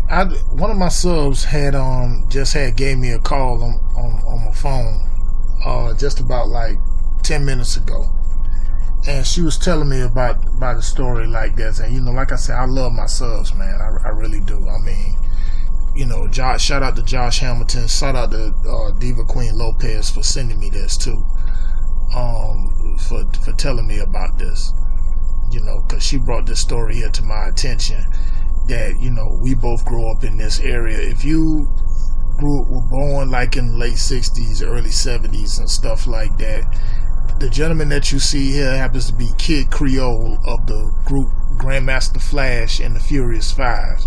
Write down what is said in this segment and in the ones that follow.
One of my subs had just gave me a call on my phone just about like 10 minutes ago, and she was telling me about a story like this. And like I said, I love my subs, man. I really do. I mean, shout out to Josh Hamilton, shout out to Diva Queen Lopez for sending me this too, for telling me about this, because she brought this story here to my attention, that we both grew up in this area. If you were born like in the late 60s, early 70s and stuff like that, the gentleman that you see here happens to be Kid Creole of the group Grandmaster Flash and the Furious Five.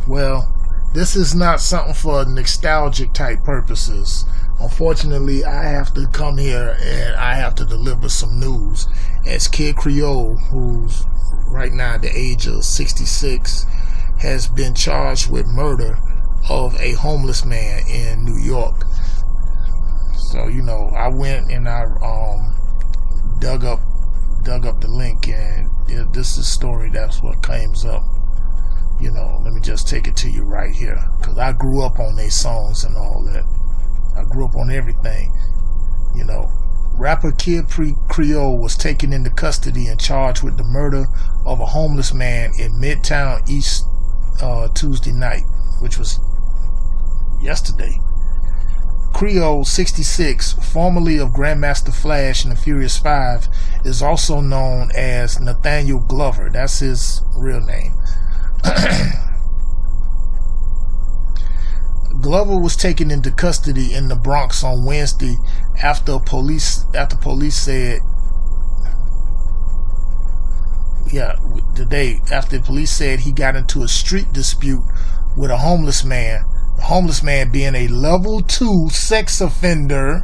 Well, this is not something for nostalgic type purposes. Unfortunately, I have to come here and I have to deliver some news, as Kid Creole, who's right now at the age of 66, has been charged with murder of a homeless man in New York. So I went and I dug up the link, and this is the story. That's what comes up. Let me just take it to you right here, because I grew up on their songs and all that. I grew up on everything. Rapper Kid Creole was taken into custody and charged with the murder of a homeless man in Midtown East Tuesday night, which was yesterday. Creole, 66, formerly of Grandmaster Flash and the Furious Five, is also known as Nathaniel Glover. That's his real name. Glover was taken into custody in the Bronx on Wednesday after police said he got into a street dispute with a homeless man. The homeless man being a level 2 sex offender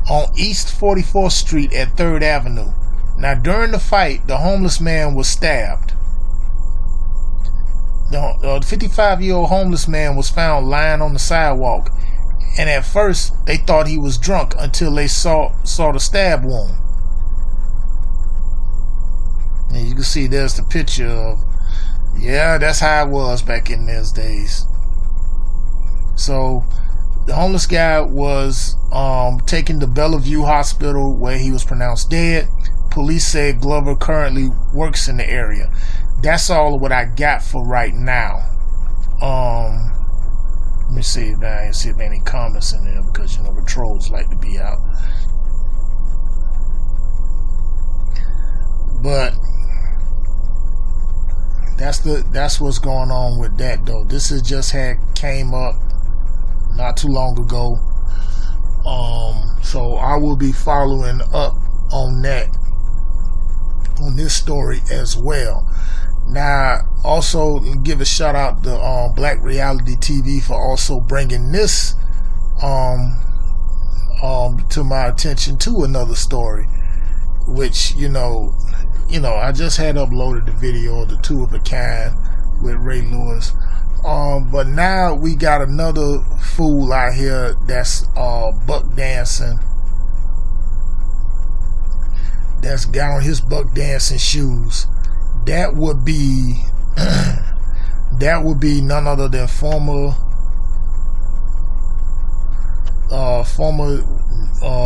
on East 44th Street at 3rd Avenue. Now, during the fight, the homeless man was stabbed. The 55-year-old homeless man was found lying on the sidewalk, and at first they thought he was drunk until they saw the stab wound. And you can see there's the picture of, that's how it was back in those days. So the homeless guy was taken to Bellevue Hospital, where he was pronounced dead. Police said Glover currently works in the area. That's all what I got for right now. Let me see if there's any comments in there, because the trolls like to be out. But that's what's going on with that, though. This is just came up not too long ago. So I will be following up on this story as well. Now, also give a shout out to Black Reality TV for also bringing this to my attention, to another story, which I just had uploaded the video of the Two of a Kind with Ray Lewis. But now we got another fool out here that's buck dancing. That's got on his buck dancing shoes. That would be none other than former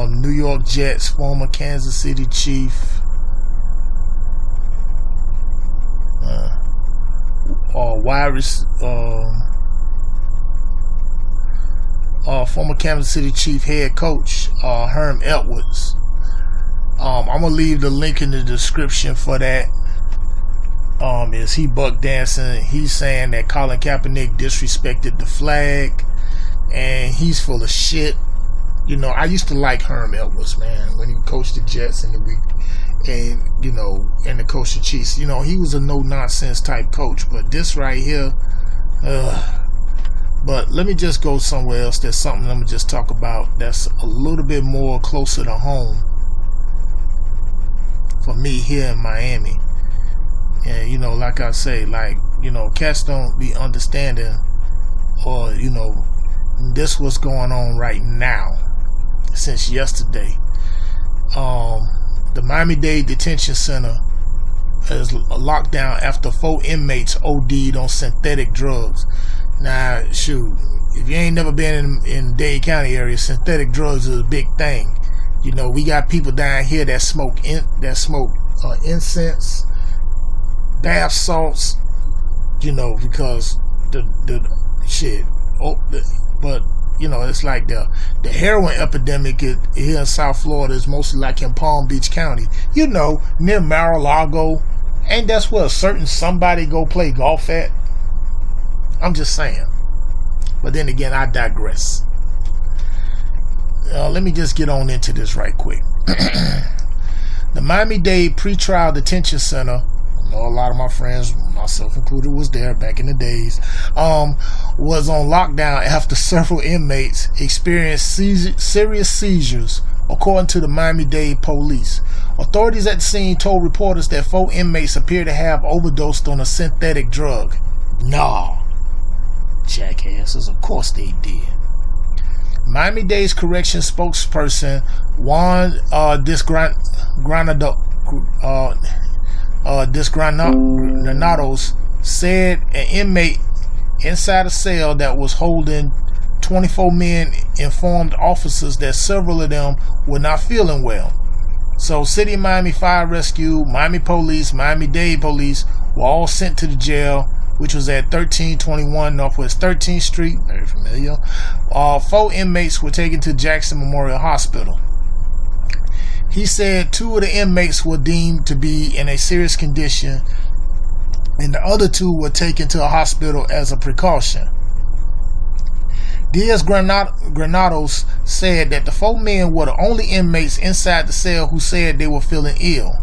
New York Jets, former Kansas City Chief, former Kansas City Chief head coach Herm Edwards. I'm gonna leave the link in the description for that. Is he buck dancing? He's saying that Colin Kaepernick disrespected the flag, and he's full of shit. I used to like Herm Edwards, man, when he coached the Jets and the coach the Chiefs. He was a no nonsense type coach, but this right here, but let me just go somewhere else. There's something I'm gonna just talk about that's a little bit more closer to home for me here in Miami. And like I say, cats don't be understanding, or this what's going on right now since yesterday. The Miami-Dade Detention Center is locked down after 4 inmates OD'd on synthetic drugs. Now, shoot, if you ain't never been in Dade County area, synthetic drugs is a big thing. You know, we got people down here that smoke incense, bath salts. You know, because the shit. But you know, it's like the heroin epidemic here in South Florida is mostly like in Palm Beach County. You know, near Mar-a-Lago. Ain't that's where a certain somebody go play golf at? I'm just saying. But then again, I digress. Let me just get on into this right quick. The Miami-Dade Pretrial Detention Center, I know a lot of my friends, myself included, was there back in the days, was on lockdown after several inmates experienced serious seizures, according to the Miami-Dade police. Authorities at the scene told reporters that 4 inmates appear to have overdosed on a synthetic drug. Nah, jackasses, of course they did. Miami-Dade's correction spokesperson Juan Granados said an inmate inside a cell that was holding 24 men informed officers that several of them were not feeling well. So City of Miami Fire Rescue, Miami Police, Miami-Dade Police were all sent to the jail, which was at 1321 Northwest 13th Street. Very familiar. 4 inmates were taken to Jackson Memorial Hospital. He said 2 of the inmates were deemed to be in a serious condition, and the other 2 were taken to a hospital as a precaution. Diaz Granados said that the 4 men were the only inmates inside the cell who said they were feeling ill.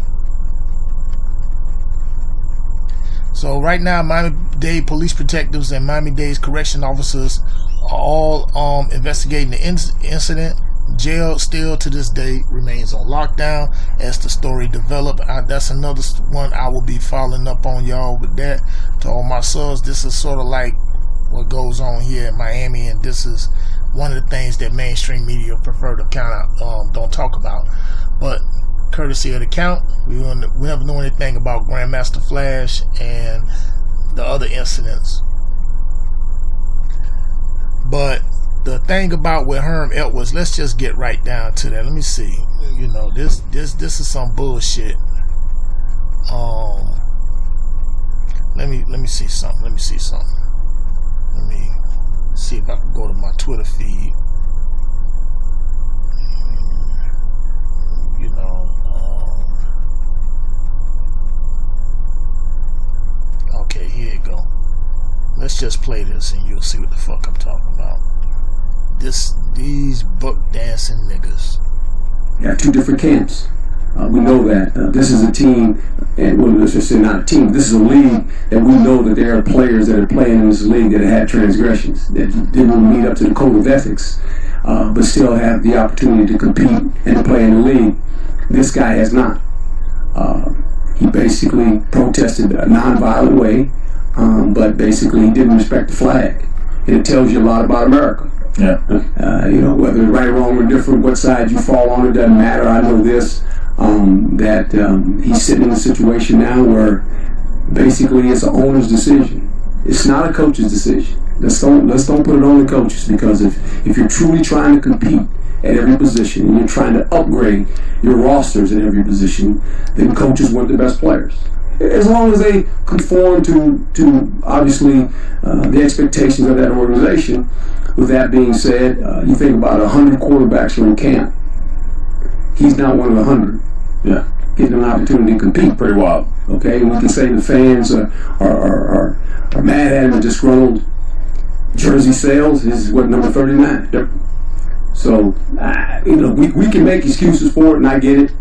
So right now, Miami-Dade police detectives and Miami-Dade's correction officers are all investigating the incident. Jail still to this day remains on lockdown as the story developed. That's another one I will be following up on, y'all, with that. To all my subs, this is sort of like what goes on here in Miami, and this is one of the things that mainstream media prefer to kind of don't talk about. But courtesy of the count, we never know anything about Grandmaster Flash and the other incidents. But the thing about with Herm Edwards, let's just get right down to that. Let me see. You know, this is some bullshit. Let me see something. Let me see if I can go to my Twitter feed. You know, okay, here you go. Let's just play this and you'll see what the fuck I'm talking about. These buck dancing niggas. Yeah, 2 different camps. We know that this is a team, and well, let's just say not a team. This is a league that we know that there are players that are playing in this league that have had transgressions that didn't meet up to the code of ethics, but still have the opportunity to compete and to play in the league. This guy has not. He basically protested a non-violent way, but basically he didn't respect the flag, and it tells you a lot about America. Yeah. You know, whether right, wrong, or different, what side you fall on, it doesn't matter. I know this, that he's sitting in a situation now where basically it's an owner's decision. It's not a coach's decision. Let's don't put it on the coaches, because if you're truly trying to compete at every position and you're trying to upgrade your rosters at every position, then coaches want the best players. As long as they conform to obviously the expectations of that organization. With that being said, you think about 100 quarterbacks are in camp. He's not one of the 100. Yeah, getting an opportunity to compete. Pretty wild. Okay, and we can say the fans are mad at him and disgruntled. Jersey sales is what, number 39. Yep. So you know, we can make excuses for it, and I get it.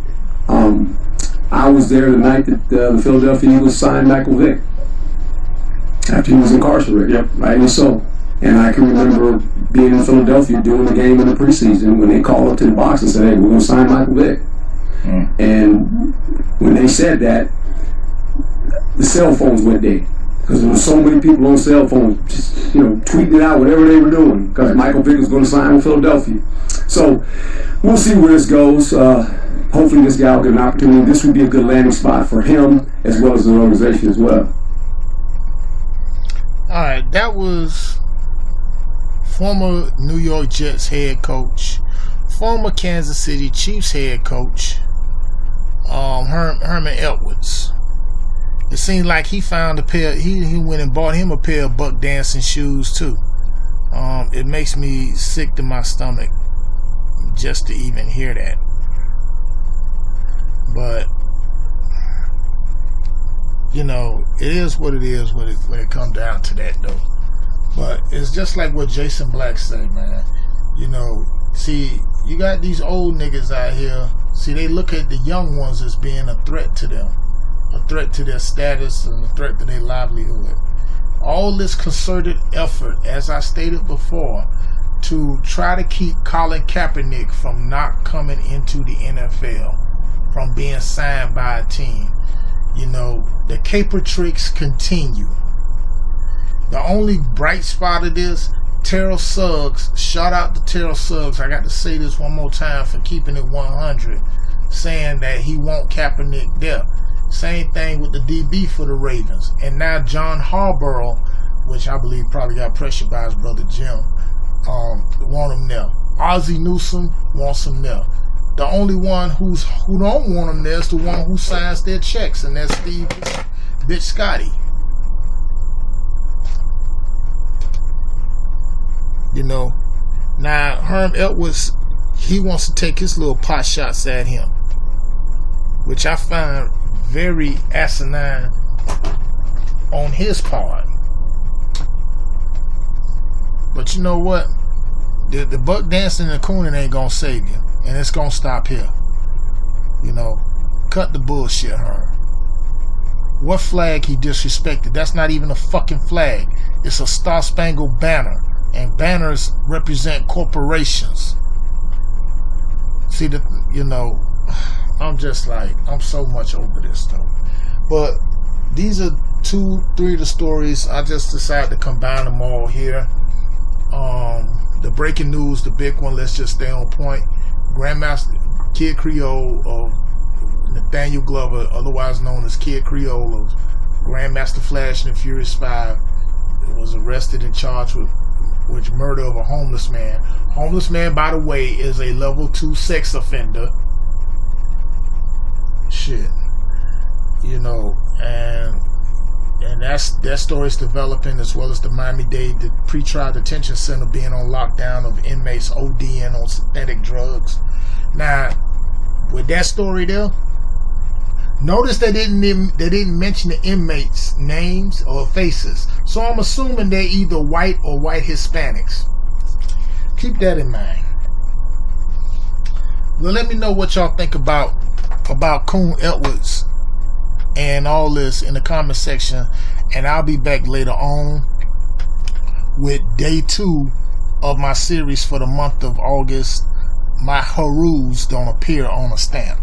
I was there the night that the Philadelphia Eagles signed Michael Vick after he was incarcerated. Yep. Rightly so. And I can remember being in Philadelphia doing the game in the preseason when they called up to the box and said, "Hey, we're going to sign Michael Vick." And when they said that, the cell phones went dead because there were so many people on cell phones just, tweeting it out, whatever they were doing, because Michael Vick was going to sign with Philadelphia. So we'll see where this goes. Hopefully this guy will get an opportunity. This would be a good landing spot for him as well as an organization as well. All right, that was former New York Jets head coach, former Kansas City Chiefs head coach, Herman Edwards. It seemed like he found a pair. He went and bought him a pair of buck dancing shoes too. It makes me sick to my stomach just to even hear that. But you know, it is what it is when it comes down to that though. But it's just like what Jason Black say, man. You know, see, you got these old niggas out here. See, they look at the young ones as being a threat to them, a threat to their status and a threat to their livelihood. All this concerted effort, as I stated before, to try to keep Colin Kaepernick from not coming into the NFL, from being signed by a team. You know, the caper tricks continue. The only bright spot of this, Terrell Suggs, shout out to Terrell Suggs, I got to say this one more time for keeping it 100, saying that he want Kaepernick there. Same thing with the DB for the Ravens. And now John Harbaugh, which I believe probably got pressured by his brother Jim, want him there. Ozzie Newsome wants him there. The only one who don't want him there is the one who signs their checks, and that's Steve Bitch Scotty. You know, now Herm Edwards, he wants to take his little pot shots at him, which I find very asinine on his part. But you know what? The buck dancing and the cooning ain't gonna save you, and it's gonna stop here. You know, cut the bullshit, Herm. What flag he disrespected? That's not even a fucking flag. It's a Star-Spangled Banner. And banners represent corporations. See, you know, I'm just like, I'm so much over this though. But these are 2-3 of the stories. I just decided to combine them all here. The breaking news, the big one, let's just stay on point. Grandmaster Kid Creole of Nathaniel Glover, otherwise known as Kid Creole of Grandmaster Flash and the Furious 5, was arrested and charged with murder of a homeless man. Homeless man, by the way, is a level 2 sex offender. Shit. You know, and that story's developing, as well as the Miami-Dade pretrial detention center being on lockdown of inmates ODing on synthetic drugs. Now, with that story there, notice they didn't mention the inmates' names or faces. So I'm assuming they're either white or white Hispanics. Keep that in mind. Well, let me know what y'all think about Coon Edwards and all this in the comment section. And I'll be back later on with day 2 of my series for the month of August. My Harus don't appear on a stamp.